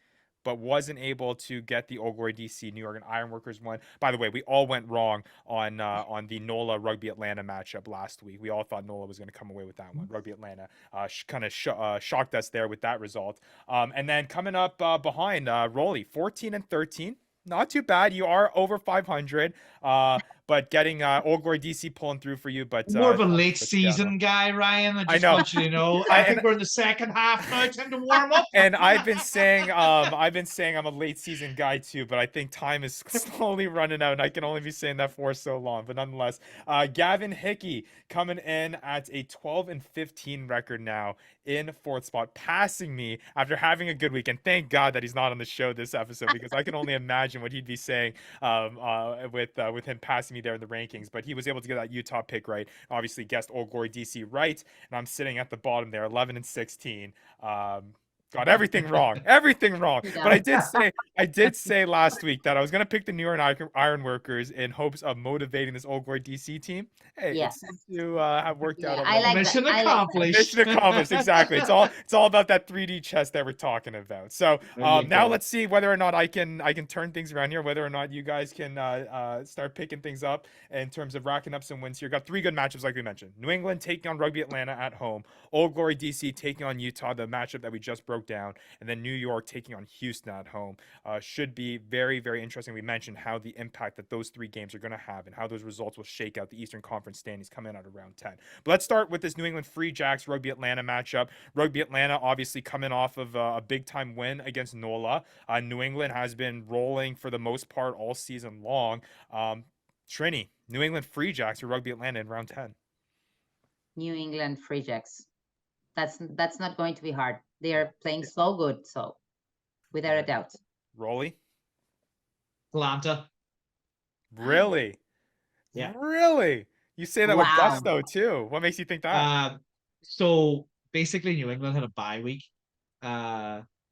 but wasn't able to get the Old Glory DC New York Ironworkers one. By the way, we all went wrong on the NOLA Rugby Atlanta matchup last week. We all thought NOLA was going to come away with that one. Rugby Atlanta kind of shocked us there with that result. And then coming up behind, Roly, 14-13. Not too bad. You are over 500, but getting Old Glory DC pulling through for you. But more of a late season guy, Ryan. I just want you to know. I think we're in the second half now. Time to warm up. And I've been saying I'm a late season guy too, but I think time is slowly running out, and I can only be saying that for so long. But nonetheless, Gavin Hickey coming in at a 12-15 record now in 4th spot, passing me after having a good week. And thank God that he's not on the show this episode, because I can only imagine what he'd be saying with him passing me there in the rankings. But he was able to get that Utah pick right. Obviously guessed Old Glory DC right, and I'm sitting at the bottom there, 11-16. Got everything wrong. But I did say last week that I was going to pick the New York Ironworkers in hopes of motivating this Old Glory DC team. Hey, Yes. it seems to have worked out. I like Mission that. I like that. accomplished. Mission accomplished. Exactly. It's all about that 3D chess that we're talking about. So now let's see whether or not I can turn things around here, whether or not you guys can start picking things up in terms of racking up some wins here. Got 3 good matchups like we mentioned. New England taking on Rugby Atlanta at home. Old Glory DC taking on Utah, the matchup that we just broke broke down. And then New York taking on Houston at home. Should be very, very interesting. We mentioned how the impact that those 3 games are going to have and how those results will shake out the Eastern Conference standings coming out of round 10. But let's start with this New England Free Jacks Rugby Atlanta matchup. Rugby Atlanta obviously coming off of a big time win against NOLA. New England has been rolling for the most part all season long. Trini, New England Free Jacks or Rugby Atlanta in round 10? New England Free Jacks. That's not going to be hard. They are playing so good, so without a doubt. Roly? Atlanta. Really? Yeah. Really? You say that with Wow. gusto too. What makes you think that? So basically, New England had a bye week.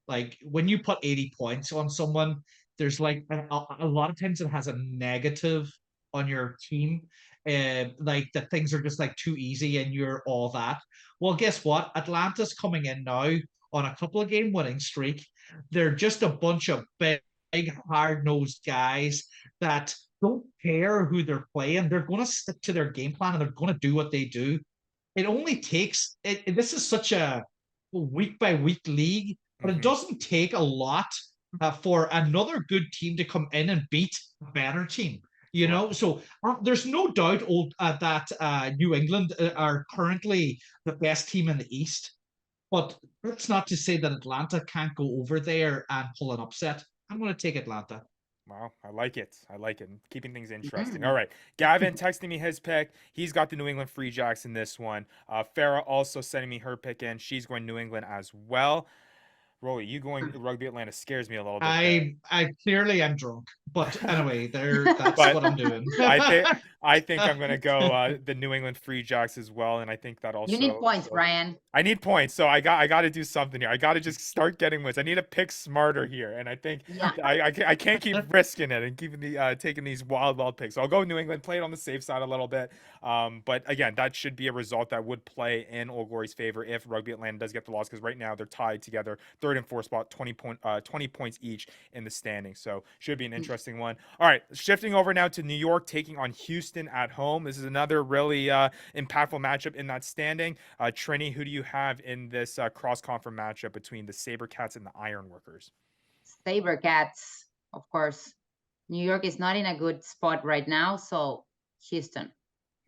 Like when you put 80 points on someone, there's like a lot of times it has a negative on your team. Like that things are just like too easy and you're all that. Well, guess what? Atlanta's coming in now on a couple of game winning streak. They're just a bunch of big hard-nosed guys that don't care who they're playing. They're going to stick to their game plan and they're going to do what they do. It only takes this is such a week by week league, but it doesn't take a lot for another good team to come in and beat a better team. You know, so there's no doubt that New England are currently the best team in the East, but that's not to say that Atlanta can't go over there and pull an upset. I'm going to take Atlanta. Wow, I like it. I like it. Keeping things interesting. All right. Gavin texting me his pick. He's got the New England Free Jacks in this one. Farah also sending me her pick in. She's going New England as well. Roly, you going Rugby Atlanta scares me a little bit. I clearly am drunk, but anyway, that's what I'm doing. I think I'm gonna go the New England Free Jacks as well, and I think that also. You need points, Brian. I need points, so I got to do something here. I got to just start getting wins. I need to pick smarter here, and I think I can't keep risking it and keeping taking these wild picks. So I'll go New England, play it on the safe side a little bit. But again, that should be a result that would play in Old Glory's favor if Rugby Atlanta does get the loss, because right now they're tied together, 3rd and 4th spot, 20 points each in the standings. So should be an interesting one. All right, shifting over now to New York taking on Houston at home. This is another really impactful matchup in that standing. Trini, who do you have in this cross-conference matchup between the Sabercats and the Ironworkers? Sabercats, of course. New York is not in a good spot right now, so Houston.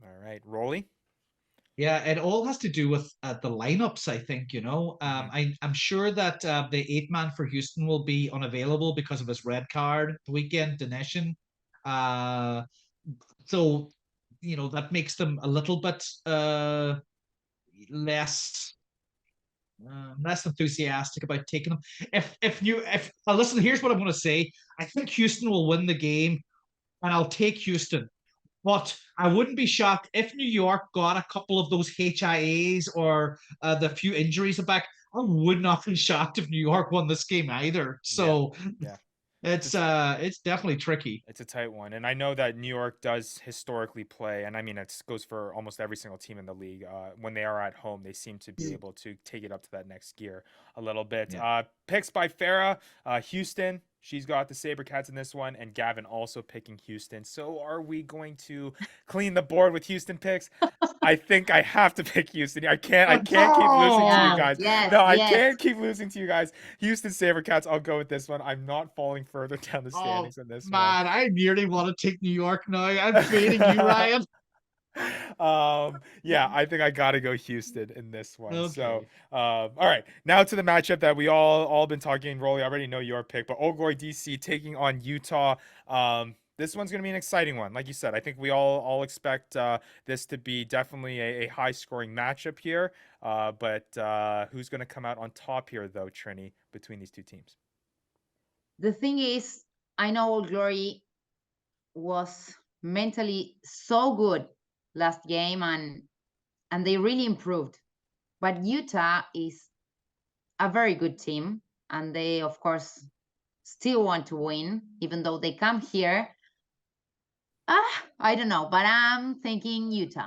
All right, Roly? Yeah, it all has to do with the lineups, I think, you know. I'm sure that the 8-man for Houston will be unavailable because of his red card the weekend, Dineshin. So, you know, that makes them a little bit less enthusiastic about taking them. If listen, here's what I'm going to say. I think Houston will win the game, and I'll take Houston. But I wouldn't be shocked if New York got a couple of those HIAs or the few injuries back. I would not be shocked if New York won this game either. So yeah. It's definitely tricky. It's a tight one, and I know that New York does historically play, and I mean it goes for almost every single team in the league. When they are at home, they seem to be able to take it up to that next gear a little bit. Yeah. Picks by Farah, Houston. She's got the Sabercats in this one, and Gavin also picking Houston. So are we going to clean the board with Houston picks? I think I have to pick Houston. I can't keep losing to you guys. I can't keep losing to you guys. Houston Sabercats, I'll go with this one. I'm not falling further down the standings in this one. Man, I nearly want to take New York now. I'm fading you, Ryan. Yeah, I think I gotta go Houston in this one. Okay. So all right, now to the matchup that we all been talking. Roly, I already know your pick, but Old Glory DC taking on Utah. This one's gonna be an exciting one. Like you said, I think we all expect this to be definitely a high scoring matchup here. But who's gonna come out on top here though, Trini, between these two teams? The thing is, I know Old Glory was mentally so good last game and they really improved, but Utah is a very good team and they of course still want to win even though they come here. I don't know, but I'm thinking Utah.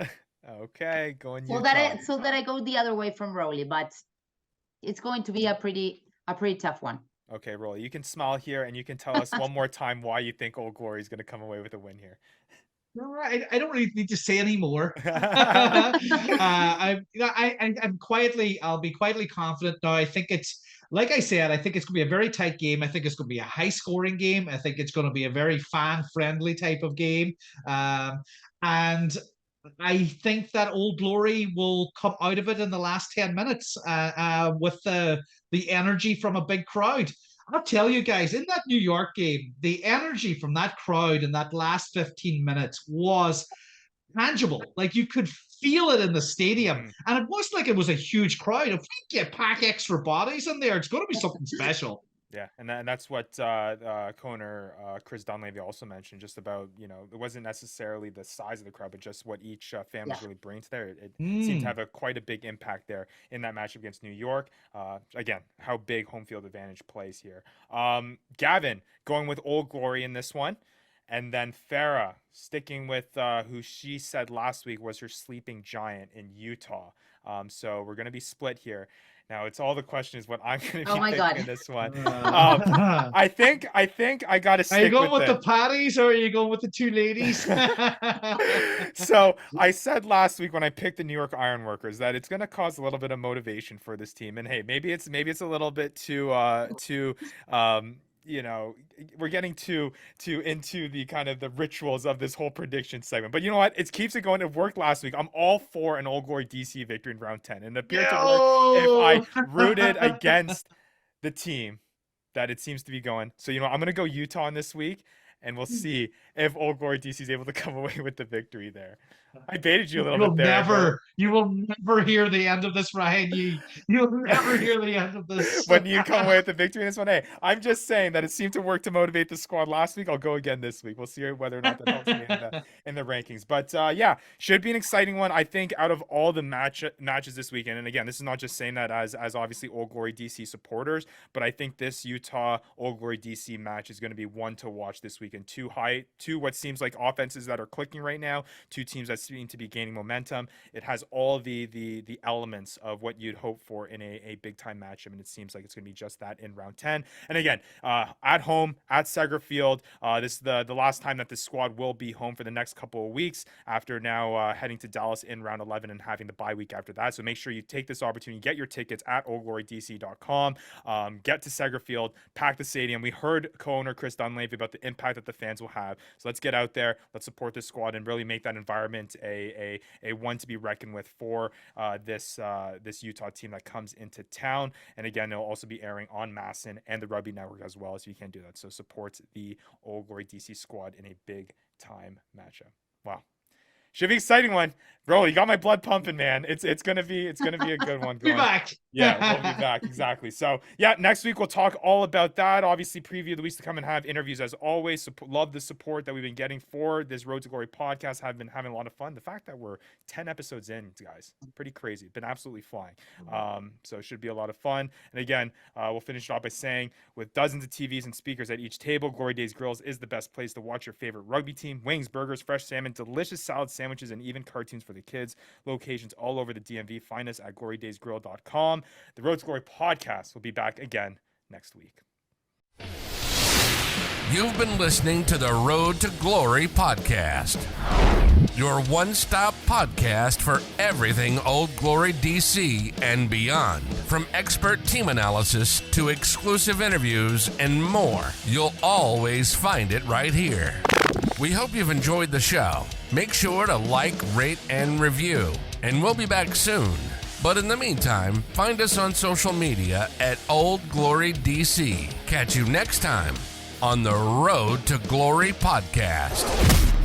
Okay, going so Utah. that I go the other way from Roly, but it's going to be a pretty tough one. Okay, Roly, you can smile here and you can tell us one more time why you think Old Glory is going to come away with a win here. No, I don't really need to say any more. I'll be quietly confident now. I think it's, like I said, I think it's going to be a very tight game. I think it's going to be a high-scoring game. I think it's going to be a very fan-friendly type of game. And I think that Old Glory will come out of it in the last 10 minutes with the energy from a big crowd. I'll tell you guys, in that New York game, the energy from that crowd in that last 15 minutes was tangible. Like you could feel it in the stadium. And it wasn't like it was a huge crowd. If we get pack extra bodies in there, it's going to be something special. Yeah, and that's what co-owner Chris Dunlavey also mentioned, just about, it wasn't necessarily the size of the crowd, but just what each fan was really bringing to there. It seemed to have quite a big impact there in that matchup against New York. Again, how big home field advantage plays here. Gavin going with Old Glory in this one. And then Farah sticking with who she said last week was her sleeping giant in Utah. So we're going to be split here. Now it's all the question is what I'm going to be picking in this one. I think I got to stick with it. Are you going with the patties or are you going with the two ladies? So I said last week when I picked the New York Ironworkers that it's going to cause a little bit of motivation for this team. And hey, maybe it's a little bit too we're getting too into the kind of the rituals of this whole prediction segment. But you know what? It keeps it going. It worked last week. I'm all for an Old Glory DC victory in round 10. And it appeared to work if I rooted against the team that it seems to be going. So, I'm going to go Utah this week, and we'll see if Old Glory DC is able to come away with the victory there. I baited you a little bit there. You will never hear the end of this, Ryan. You'll never hear the end of this. When you come away with the victory in this one, hey, I'm just saying that it seemed to work to motivate the squad last week. I'll go again this week. We'll see whether or not that helps me in the rankings. But should be an exciting one. I think out of all the matches this weekend, and again, this is not just saying that as obviously Old Glory DC supporters, but I think this Utah Old Glory DC match is going to be one to watch this weekend. Two what seems like offenses that are clicking right now, two teams that seem to be gaining momentum. It has all the elements of what you'd hope for in a big time matchup, and it seems like it's going to be just that in round 10. And again, at home at Segra Field, this is the last time that this squad will be home for the next couple of weeks after now heading to Dallas in round 11 and having the bye week after that. So make sure you take this opportunity, get your tickets at oldglorydc.com, get to Segra Field, pack the stadium. We heard co-owner Chris Dunlavey about the impact that the fans will have. So let's get out there, let's support this squad, and really make that environment a one to be reckoned with for this Utah team that comes into town. And again, it'll also be airing on Masson and the Rugby Network as well, so you can do that. So support the Old Glory DC squad in a big time matchup. Wow. Should be an exciting one. Bro, you got my blood pumping, man. It's gonna be a good one. Be back. Yeah, we'll be back. Exactly. So next week we'll talk all about that. Obviously, preview the weeks to come and have interviews as always. Love the support that we've been getting for this Road to Glory podcast. Have been having a lot of fun. The fact that we're 10 episodes in, guys, pretty crazy. Been absolutely flying. So it should be a lot of fun. And again, we'll finish it off by saying, with dozens of TVs and speakers at each table, Glory Days Grills is the best place to watch your favorite rugby team. Wings, burgers, fresh salmon, delicious salad sandwiches, and even cartoons for the kids. Locations all over the DMV. Find us at glorydaysgrill.com. The Road to Glory podcast will be back again next week. You've been listening to the Road to Glory podcast, your one-stop podcast for everything Old Glory DC and beyond. From expert team analysis to exclusive interviews and more, you'll always find it right here. We hope you've enjoyed the show. Make sure to like, rate, and review. And we'll be back soon. But in the meantime, find us on social media at Old Glory DC. Catch you next time on the Road to Glory podcast.